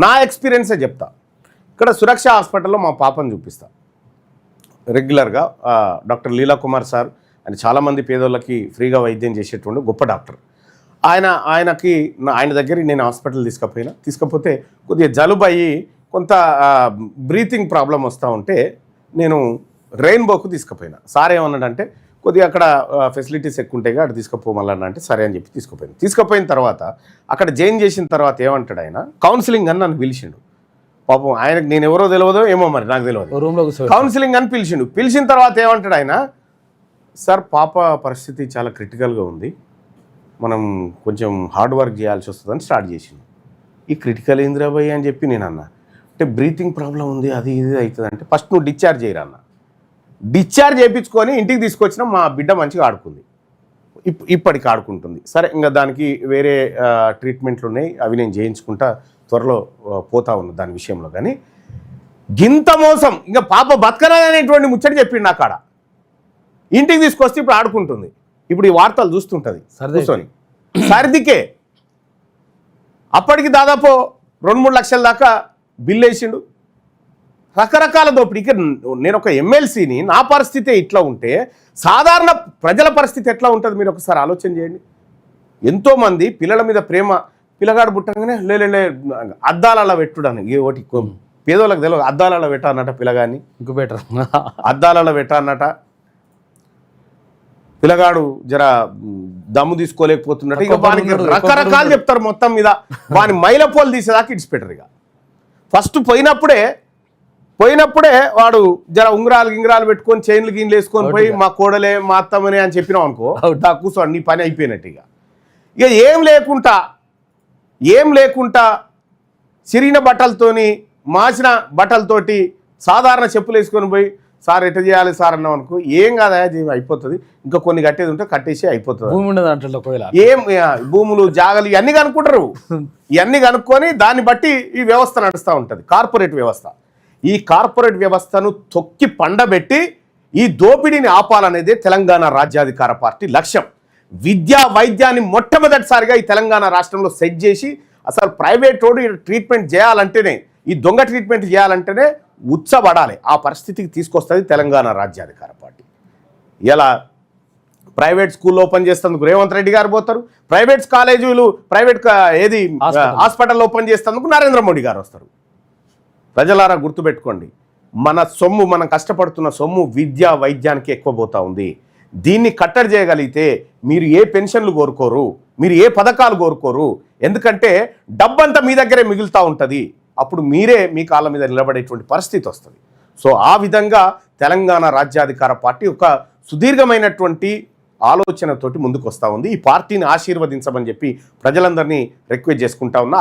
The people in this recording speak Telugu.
నా ఎక్స్పీరియన్సే చెప్తా. ఇక్కడ సురక్ష హాస్పిటల్లో మా పాపను చూపిస్తా రెగ్యులర్గా. డాక్టర్ లీలా కుమార్ సార్ అని చాలామంది పేదోళ్ళకి ఫ్రీగా వైద్యం చేసేటువంటి గొప్ప డాక్టర్. ఆయన దగ్గరికి నేను హాస్పిటల్ తీసుకపోతే కొద్దిగా జలుబు అయ్యి కొంత బ్రీతింగ్ ప్రాబ్లం వస్తూ ఉంటే నేను రెయిన్బోకు తీసుకుపోయినా. సార్ ఏమన్నాడంటే కొద్దిగా అక్కడ ఫెసిలిటీస్ ఎక్కువ ఉంటాయి అక్కడ తీసుకుపోమల్లన్నా అంటే సరే అని చెప్పి తీసుకుపోయిన తర్వాత అక్కడ జాయిన్ చేసిన తర్వాత ఏమంటాడు ఆయన, కౌన్సిలింగ్ అని నన్ను పిలిచిండు. పాపం ఆయనకు నేను ఎవరో తెలియదో ఏమో మరి నాకు తెలియదు. కౌన్సిలింగ్ అని పిలిచిన తర్వాత ఏమంటాడు ఆయన, సార్ పాప పరిస్థితి చాలా క్రిటికల్గా ఉంది, మనం కొంచెం హార్డ్ వర్క్ చేయాల్సి వస్తుందని స్టార్ట్ చేసిండు. ఈ క్రిటికల్ ఏంద్రాబాయ్ అని చెప్పి నేను అన్నా. అంటే బ్రీతింగ్ ప్రాబ్లం ఉంది అది ఇది అవుతుంది అంటే ఫస్ట్ నువ్వు డిశ్చార్జ్ చేయరా అన్న. డిశ్చార్జ్ చేయించుకొని ఇంటికి తీసుకొచ్చిన మా బిడ్డ మంచిగా ఆడుకుంది, ఇప్పటికి ఆడుకుంటుంది. సరే ఇంకా దానికి వేరే ట్రీట్మెంట్లు ఉన్నాయి, అవి నేను చేయించుకుంటా, త్వరలో పోతా ఉన్నా దాని విషయంలో. కానీ గింత మోసం ఇంకా పాప బతకరాదనేటువంటి ముచ్చట చెప్పిండు నా కాడ. ఇంటికి తీసుకొస్తే ఇప్పుడు ఆడుకుంటుంది, ఇప్పుడు ఈ వార్తలు చూస్తుంటుంది కూర్చొని. సర్దికే అప్పటికి దాదాపు 2-3 లక్షల దాకా బిల్లు వేసిండు. రకరకాల దోపిడీ. ఇక నేను ఒక ఎమ్మెల్సీని, నా పరిస్థితి ఇట్లా ఉంటే సాధారణ ప్రజల పరిస్థితి ఎట్లా ఉంటుంది మీరు ఒకసారి ఆలోచన చేయండి. ఎంతోమంది పిల్లల మీద ప్రేమ, పిల్లగాడు పుట్టగానే లే అద్దాలలో పెట్టుడాను. ఒకటి పేదోళ్ళకి తెలియదు, అద్దాలలో పెట్టానట పిల్లగాన్ని, ఇంకుబెటర్ అద్దాలలో పెట్టానట. పిల్లగాడు జర దమ్ము తీసుకోలేకపోతున్నట్టు ఇక వానికి రకరకాలు చెప్తారు. మొత్తం మీద వాని మైలపోలు తీసేదాకా ఇడిచిపెట్టరు. ఇక ఫస్ట్ పోయినప్పుడే వాడు జర ఉంగరాలు పెట్టుకొని చైన్లు గిన్నెలు వేసుకొని పోయి మా కోడలే మా అత్తమ్మనే అని చెప్పినావు అనుకో, కూర్చోండి నీ పని అయిపోయినట్టు. ఇక ఏం లేకుండా చిరిగిన బట్టలతోని మాసిన బట్టలతోటి సాధారణ చెప్పులు వేసుకొని పోయి సార్ ఎట్లా చేయాలి సార్ అన్నాం అనుకో, ఏం కాదా అయిపోతుంది, ఇంకా కొన్ని కట్టేది ఉంటే కట్టేసి అయిపోతుంది. ఏం భూములు జాగలు ఇవన్నీ కనుక్కుంటారు. ఇవన్నీ కనుక్కొని దాన్ని బట్టి ఈ వ్యవస్థ నడుస్తూ ఉంటుంది, కార్పొరేట్ వ్యవస్థ. ఈ కార్పొరేట్ వ్యవస్థను తొక్కి పండబెట్టి ఈ దోపిడీని ఆపాలనేదే తెలంగాణ రాజ్యాధికార పార్టీ లక్ష్యం. విద్యా వైద్యాన్ని మొట్టమొదటిసారిగా ఈ తెలంగాణ రాష్ట్రంలో సెట్ చేసి అసలు ప్రైవేట్ రోడ్డు ట్రీట్మెంట్ చేయాలంటేనే, ఈ దొంగ ట్రీట్మెంట్ చేయాలంటేనే ఉచ్చబడాలి. ఆ పరిస్థితికి తీసుకొస్తుంది తెలంగాణ రాజ్యాధికార పార్టీ. ఇలా ప్రైవేట్ స్కూల్ ఓపెన్ చేసేందుకు రేవంత్ రెడ్డి గారు పోతారు, ప్రైవేట్ కాలేజీలు హాస్పిటల్ ఓపెన్ చేసేందుకు నరేంద్ర మోడీ గారు వస్తారు. ప్రజలారా గుర్తుపెట్టుకోండి, మన సొమ్ము, మనం కష్టపడుతున్న సొమ్ము విద్యా వైద్యానికి ఎక్కువ పోతా ఉంది. దీన్ని కట్టడి చేయగలిగితే మీరు ఏ పెన్షన్లు కోరుకోరు, మీరు ఏ పథకాలు కోరుకోరు. ఎందుకంటే డబ్బంతా మీ దగ్గరే మిగులుతూ ఉంటుంది. అప్పుడు మీరే మీ కాళ్ళ మీద నిలబడేటువంటి పరిస్థితి వస్తుంది. సో ఆ విధంగా తెలంగాణ రాజ్యాధికార పార్టీ ఒక సుదీర్ఘమైనటువంటి ఆలోచనతోటి ముందుకు వస్తూ ఉంది. ఈ పార్టీని ఆశీర్వదించమని చెప్పి ప్రజలందరినీ రిక్వెస్ట్ చేసుకుంటా ఉన్నా.